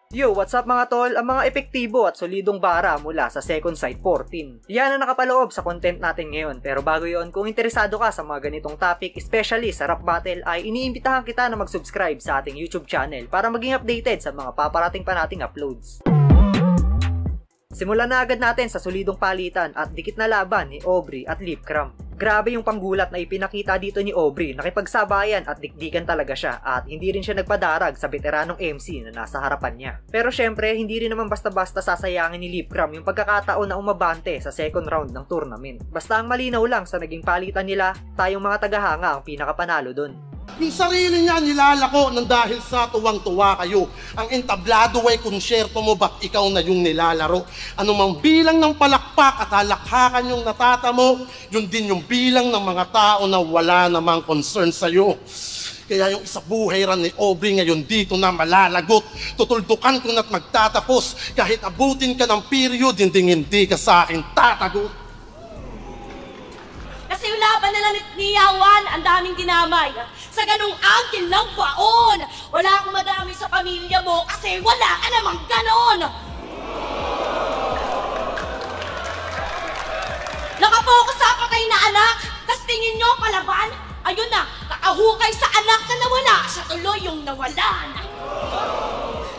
Yo, what's up mga tol? Ang mga epektibo at solidong bara mula sa Second Sight 14. Yan ang nakapaloob sa content natin ngayon. Pero bago yon, kung interesado ka sa mga ganitong topic, especially sa rap battle, ay iniimbitahan kita na mag-subscribe sa ating YouTube channel para maging updated sa mga paparating pa nating uploads. Simulan na agad natin sa solidong palitan at dikit na laban ni Aubrey at Lip Cram. Grabe yung panggulat na ipinakita dito ni Aubrey, nakipagsabayan at dikdikan talaga siya at hindi rin siya nagpadarag sa veteranong MC na nasa harapan niya. Pero syempre, hindi rin naman basta-basta sasayangin ni Lip Cram yung pagkakataon na umabante sa second round ng tournament. Basta ang malinaw lang sa naging palitan nila, tayong mga tagahanga ang pinakapanalo dun. Yung sarili niya nilalako ng dahil sa tuwang-tuwa kayo. Ang entablado ay konsyerto mo, ba't ikaw na yung nilalaro? Anumang bilang ng palakpak at halakhakan yung natatamo, yun din yung bilang ng mga tao na wala namang concern sa'yo. Kaya yung isa buhay ran ni Aubrey ngayon dito na malalagot. Tutuldukan ko na't magtatapos. Kahit abutin ka ng period, hindi ka sa akin tatagot. Kasi yung laban nila ni Yawan, ang daming dinamay. Sa ganung angkin ng baon, wala akong madami sa pamilya mo kasi wala ka namang ganon. Nakapokus sa patay na anak, tas tingin nyo palaban? Ayun na, nakahukay sa anak na nawala, siya tuloy yung nawalan.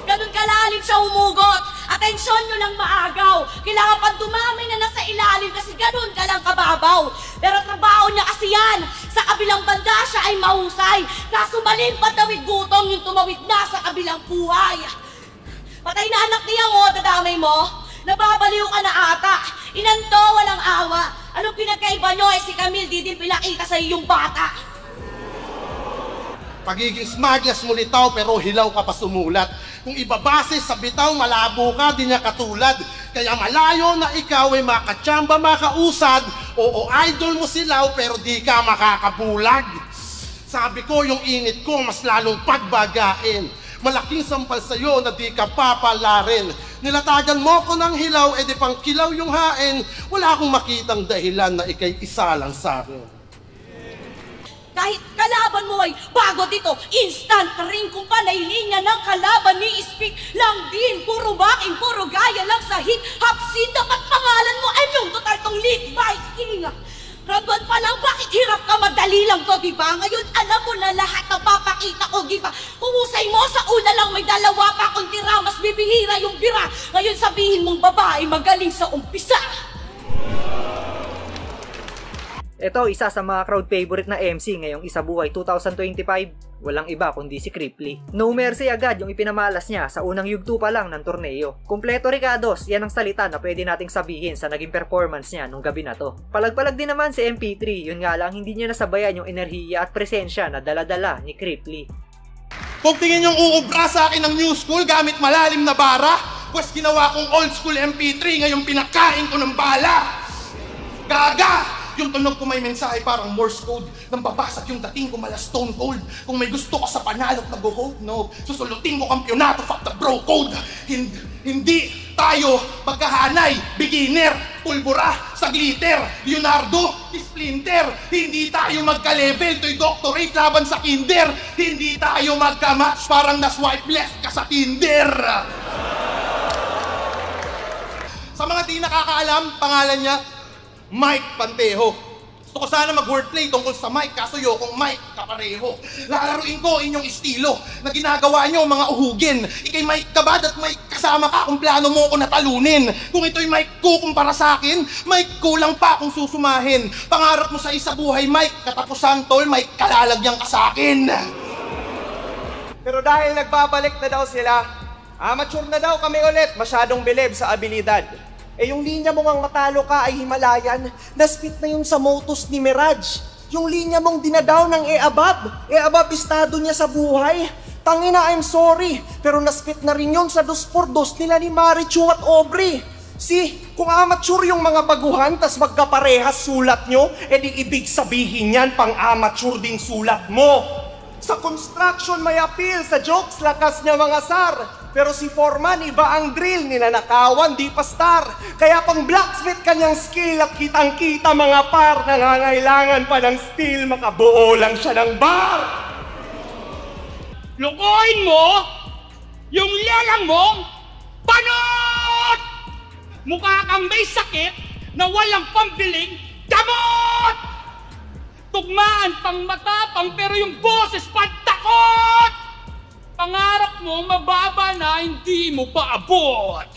Ganun kalalim siya umugot, atensyon nyo lang maagaw. Kailangan pang dumami na nasa ilalim kasi ganun ka lang kababaw. Pero trabaho niya kasi yan, sa kabilang banda siya ay mahusay. Kaso maling patawid gutom yung tumawid na sa kabilang buhay. Patay na anak niya mo, dadamay mo, nababaliw ka na ata. Inanto, walang awa. Anong pinagkaiba nyo si Camille, di din pinakita sa iyong bata. Pagiging smaglas mo litaw pero hilaw ka pa sumulat. Kung ibabase sa bitaw, malabo ka, di niya katulad. Kaya malayo na ikaw ay makatsamba, makausad. Oo, idol mo silaw pero di ka makakabulag. Sabi ko yung init ko mas lalong pagbagain. Malaking sampal sa'yo na di ka papalarin. Nilatagan mo ko ng hilaw, edi pang kilaw yung hain. Wala akong makitang dahilan na ikay isa lang sa'kin. Kahit kalaban mo ay bago dito, instant ring kung panay linya ng kalaban ni speak lang din. Puro backing, puro gaya lang sa hit. Hapsin, dapat pangalan mo ay yung total tong lead biking. Round 1 pa lang, bakit hirap ka? Madali lang to, diba? Ngayon alam mo na lahat ng papakita ko, diba? Kung mo sa una lang may dalawa pa akong tira, mas bibihira yung bira. Ngayon sabihin mong babae magaling sa umpisa. Ito, isa sa mga crowd favorite na MC ngayong Isabuhay 2025, walang iba kundi si Cripply. No mercy agad yung ipinamalas niya sa unang yugto pa lang ng torneo. Kumpleto Ricados, yan ang salita na pwede nating sabihin sa naging performance niya nung gabi na to. Palag-palag din naman si MP3, yun nga lang hindi niya nasabayan yung enerhiya at presensya na dala-dala ni Cripply. Kung tingin yung uubra sa akin ng new school gamit malalim na bara, pues ginawa kong old school MP3, ngayon pinakain ko ng bala. Gaga! Yung tunog ko may mensahe parang Morse code. Nang babasag yung dating ko mala stone cold. Kung may gusto ka sa panalo at nag-hold, no. Susulutin mo kampyonato, fuck the bro code. Hindi tayo magkahanay, beginner, pulbura, sa glitter, Leonardo, Splinter. Hindi tayo magka-level, to'y doctorate laban sa kinder. Hindi tayo magka-match, parang na-swipe left ka sa Tinder. Sa mga di nakakaalam, pangalan niya, Mike Pantejo. Gusto ko sana mag-wordplay tungkol sa Mike, kaso yokong Mike kapareho. Lalaruin ko inyong estilo na ginagawa nyo mga uhugin. Ikay Mike kabad at Mike kasama ka kung plano mo ko natalunin. Kung ito'y Mike ko kumpara sa akin, Mike kulang pa kung susumahin. Pangarap mo sa Isabuhay Mike, katapusan tol Mike kalalagyang ka sa akin. Pero dahil nagbabalik na daw sila, amateur na daw kami ulit, masyadong bilib sa abilidad. Eh yung linya mong ang matalo ka ay Himalayan, naspit na yun sa Motus ni Mirage. Yung linya mong dinadaw ng E-Abab estado niya sa buhay. Tangina, I'm sorry, pero naspit na rin yun sa 2x2 nila ni Marichu at Aubrey. Kung amateur yung mga baguhan, tas magkaparehas sulat nyo, edi ibig sabihin yan, pang amateur din sulat mo. Sa construction may appeal, sa jokes lakas niya mga sar. Pero si Foreman, iba ang drill, ninanakawan, di pa star. Kaya pang blacksmith kanyang skill at kitang-kita mga par, nangangailangan pa ng steel, makabuo lang siya ng bar. Lokohin mo? Yung lelang mong panot! Mukha kang may sakit na walang pambiling gamot! Tugmaan pang matapang pero yung boses pantakot! Pangarap mo mababa na hindi mo pa abot!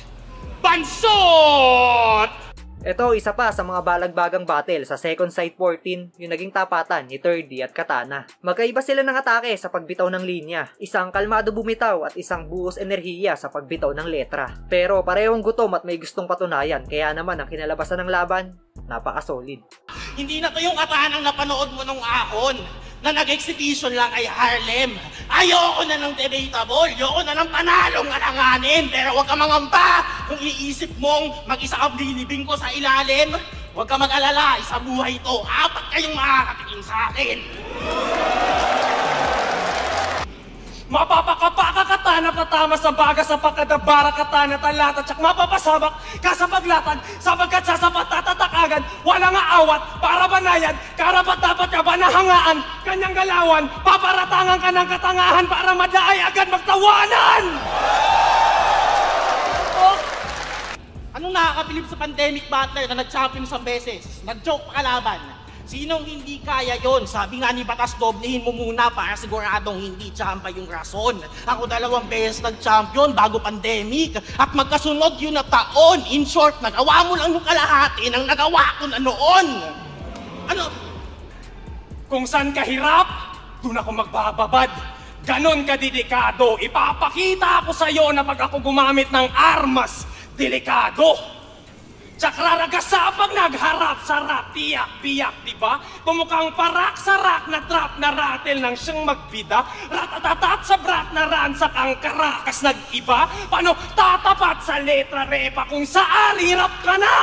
Bansot! Ito, isa pa sa mga balagbagang battle sa Second Sight 14, yung naging tapatan ni 3D at Katana. Magkaiba sila ng atake sa pagbitaw ng linya. Isang kalmado bumitaw at isang buos enerhiya sa pagbitaw ng letra. Pero parehong gutom at may gustong patunayan, kaya naman ang kinalabasan ng laban, napaka-solid. Hindi na to yung Katanang napanood mo nung ahon na nag-exhibition lang kay Harlem. Ayoko na ng debatable, ayoko na ng panalong alanganin. Pero huwag ka mangamba kung iisip mong mag-isa kang bilibing ko sa ilalim. Huwag ka mag-alala, isa buhay ito. 4 kayong makakatingin sa akin. Mapapakapaka Katana tatama sa baga sa pagkadabara Katana talata tsak mapapasabak ka sa paglatag sapagkat sasapat tatatakagan wala nga awat para banayan karapat dapat ka ba nahangaan kanyang galawan paparatangan ka ng katangahan para madaay agad magtawanan. Anong nakakabilib sa pandemic battler na nag-champion sa beses? Nag-joke pa kalaban. Sinong hindi kaya yon? Sabi nga ni Batas, doblehin mo muna para siguradong hindi champa yung rason. Ako 2 beses nag-champion bago pandemic at magkasunod yun na taon. In short, nagawa mo lang yung kalahati ng nagawa ko na noon. Ano? Kung saan ka hirap, doon ako magbababad. Ganon ka dedikado. Ipapakita ako sa'yo na pag ako gumamit ng armas, delikado. Tsakraraga pag nagharap sa rap, tiyak-biyak, diba? Pumukhang parak sa rak na trap na rattle nang siyang magbida. Ratatatat sa brat na ransak ang karakas nag-iba. Paano tatapat sa letra repa kung saan hirap ka na?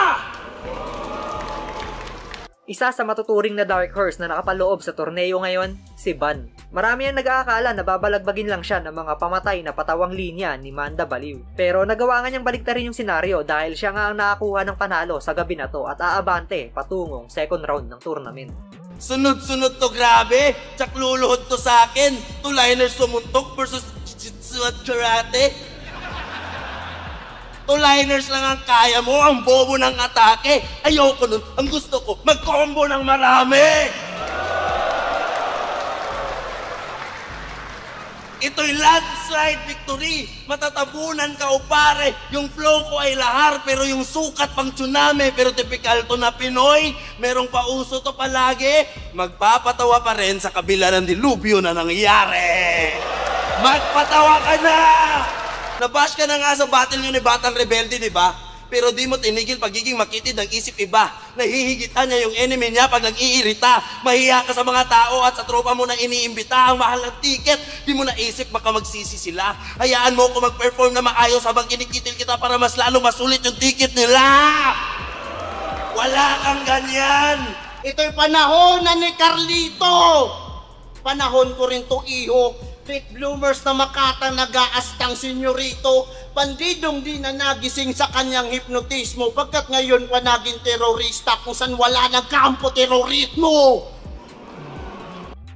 Isa sa matuturing na Dark Horse na nakapaloob sa torneo ngayon, si Ban. Marami ang nag-aakala na babalagbagin lang siya ng mga pamatay na patawang linya ni Manda Baliw. Pero nagawa nga niyang baliktarin yung senaryo dahil siya nga ang nakakuha ng panalo sa gabi na to at aabante patungong second round ng tournament. Sunod-sunod to, grabe. Tsak luluhod to sa akin. Two-liners sumuntok versus karate. Two-liners lang ang kaya mo, ang bobo ng atake. Ayoko nun. Ang gusto ko, mag-combo ng marami. Ito'y landslide victory. Matatabunan ka o pare. Yung flow ko ay lahar pero yung sukat pang tsunami. Pero typical to na Pinoy. Merong pauso to palagi. Magpapatawa pa rin sa kabila ng dilubyo na nangyari. Magpatawa ka na! Nabash ka na nga sa battle nyo ni Batang Rebelde, di ba? Pero di mo tinigil pagiging makitid ng isip iba. Nahihigitan niya yung enemy niya pag nag-iirita. Mahiya ka sa mga tao at sa tropa mo na iniimbita ang mahal ng ticket. Di mo naisip baka magsisi sila. Hayaan mo ko mag-perform na maayos habang kinikitil kita para mas lalo masulit yung ticket nila. Wala kang ganyan. Ito'y panahon na ni Carlito. Panahon ko rin to, iho. Fake bloomers na makatang nag-aastang senyorito. Bandidong di na nagising sa kanyang hipnotismo pagkat ngayon pa naging terorista kung saan wala ng kampo terorismo.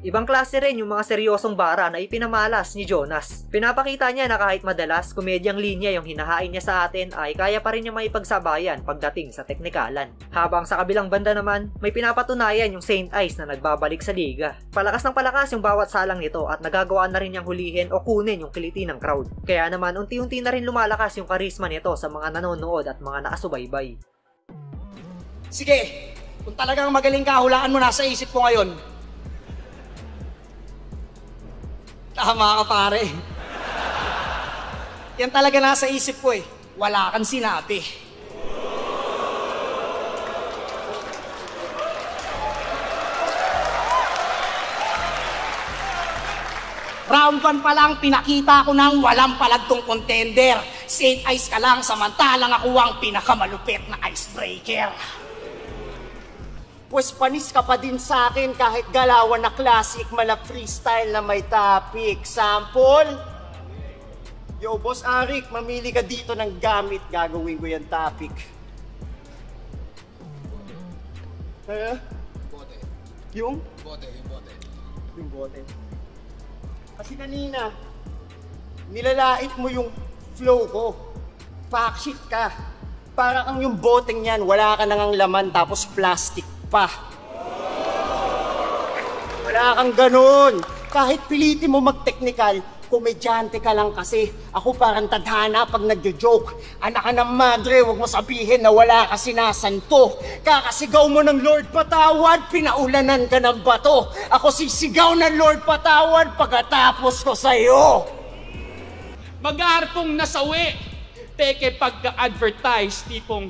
Ibang klase rin yung mga seryosong bara na ipinamalas ni Jonas. Pinapakita niya na kahit madalas komedyang linya yung hinahain niya sa atin ay kaya pa rin niya maipagsabayan pagdating sa teknikalan. Habang sa kabilang banda naman, may pinapatunayan yung Saint Ice na nagbabalik sa liga. Palakas ng palakas yung bawat salang nito at nagagawa na rin niyang hulihin o kunin yung kiliti ng crowd. Kaya naman unti-unti na rin lumalakas yung karisma nito sa mga nanonood at mga nakasubaybay. Sige, kung talagang magaling ka, hulaan mo na sa isip ko ngayon. Tama ka, pare. Yan talaga nasa isip ko eh. Wala kang sinabi. Round 1 pa lang, pinakita ko ng walang palagtong contender. Saint Ice ka lang, samantalang ako ang pinakamalupit na icebreaker. Pues panis ka pa din sa akin kahit galawan na classic, mala freestyle na may topic. Sample? Yo, Boss Arik, mamili ka dito ng gamit. Gagawin ko yung topic. Bote. Yung? Bote, yung bote. Yung bote. Kasi kanina, Nilalait mo yung flow ko. Backshit ka. Para kang yung boteng yan, wala ka nang laman tapos plastic pa. Wala kang ganun. Kahit pilitin mo mag-technical, komedyante ka lang kasi. Ako parang tadhana pag nagjo-joke. Anak ka ng madre, huwag mo sabihin na wala ka sinasanto. Kakasigaw mo ng Lord patawad, pinaulanan ka ng bato. Ako sisigaw ng Lord patawad pagkatapos ko sa'yo. Mag-aarpong nasawi. Peke pagka-advertise, tipong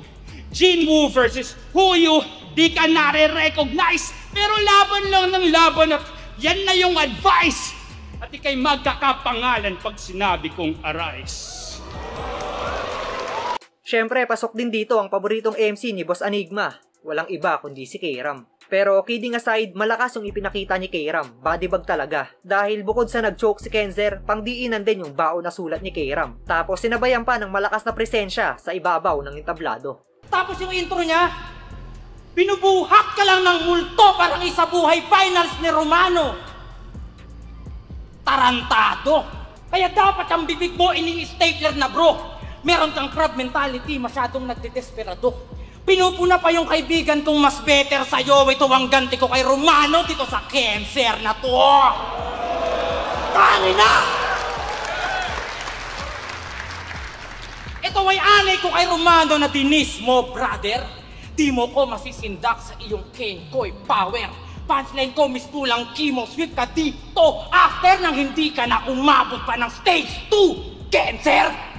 Gene Woo versus Who You, di ka nare-recognize. Pero laban lang ng laban at yan na yung advice. At ikay magkakapangalan pag sinabi kong arise. Syempre, pasok din dito ang paboritong MC ni Boss Enigma. Walang iba kundi si K-Ram. Pero kidding aside, malakas yung ipinakita ni K-Ram. Bodybag talaga. Dahil bukod sa nag-choke si Kenzer, pangdiinan din yung baon na sulat ni K-Ram. Tapos sinabayan pa ng malakas na presensya sa ibabaw ng entablado. Tapos yung intro niya, binubuhat ka lang ng multo parang isa buhay finals ni Romano. Tarantado. Kaya dapat ang bibig mo ini-stapler na bro. Meron kang crab mentality, masyadong nagdedesperado. Pinupuna pa yung kaibigan kong mas better sa'yo. Ito ang ganti ko kay Romano dito sa cancer na to. Tangin na! Ito ay anay ko kay Romano na dinis mo, brother. Di mo ko masisindak sa iyong King Koy power. Punchline ko, mistulang chemo, sweet ka dito. After nang hindi ka na umabot pa ng stage 2, cancer!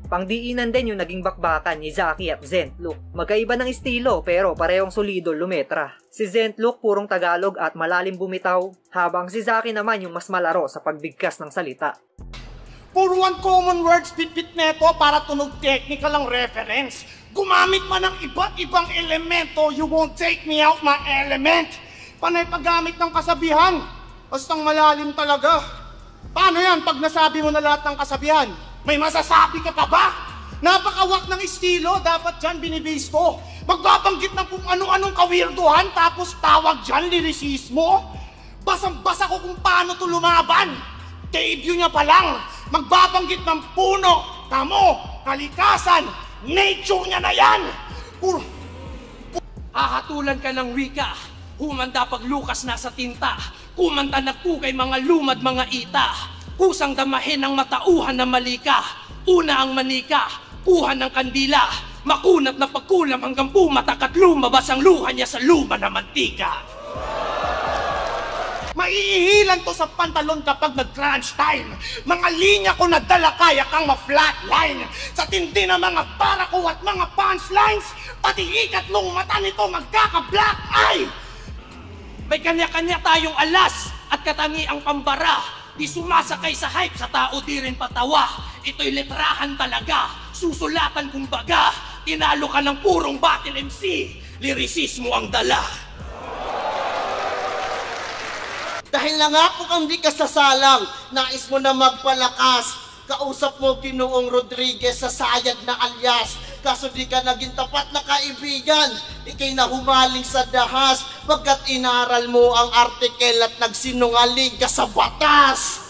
Pangdiinan din yung naging bakbakan ni Zaki at Zentlook. Magkaiba ng estilo pero parehong solido lumetra. Si Zentlook purong Tagalog at malalim bumitaw, habang si Zaki naman yung mas malaro sa pagbigkas ng salita. Puro one common words bit-bit neto para tunog technical ang reference. Gumamit pa ng iba't ibang elemento, you won't take me out my element. Panay paggamit ng kasabihan, bastang malalim talaga. Paano yan pag nasabi mo na lahat ng kasabihan? May masasabi ka pa ba? Napakawak ng estilo, dapat dyan binibase ko. Magbabanggit ng kung ano-anong kawirduhan, tapos tawag dyan lyricismo. Basang-basa ko kung paano to lumaban. Debut niya pa lang, magbabanggit ng puno, damo, kalikasan, nature niya na yan. Hahatulan ka ng wika, humanda pag lukas na sa tinta, kumanta na kay mga lumad mga ita. Kusang damahin ang matauhan na malika. Una ang manika, kuha ng kandila. Makunat na pagkulam hanggang pumatak at lumabas ang luha niya sa luma na mantika. Maiihilan to sa pantalon kapag nag-crunch time. Mga linya ko na dala kaya kang ma-flatline. Sa tindi ng mga barako at mga punchlines, pati ikatlong mata nito magkaka-black eye. May kanya-kanya tayong alas at katangi ang pambara. Di sumasakay sa hype, sa tao di rin patawa. Ito'y letrahan talaga, susulatan kumbaga. Tinalo ka ng purong battle MC, lyricismo ang dala. Dahil nangako kang di ka sasalang, nais mo na magpalakas. Kausap mo Ginoong Rodriguez sa sayad na alyas. Kaso di ka naging tapat na kaibigan, ikay nahumaling sa dahas. Pagkat inaral mo ang artikel at nagsinungaling ka sa batas.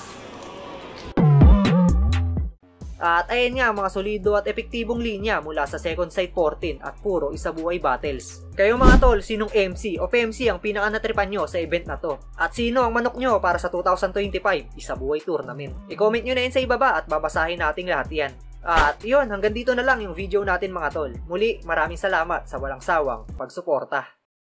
At ayan nga mga solido at epektibong linya mula sa Second Sight 14 at puro isabuhay battles. Kayo mga tol, sinong MC o PMC ang pinaka-natripan nyo sa event na to? At sino ang manok nyo para sa 2025 Isabuhay Tournament? I-comment nyo na yun sa ibaba at babasahin natin lahat yan. At yun, hanggang dito na lang yung video natin mga tol. Muli, maraming salamat sa walang sawang pagsuporta.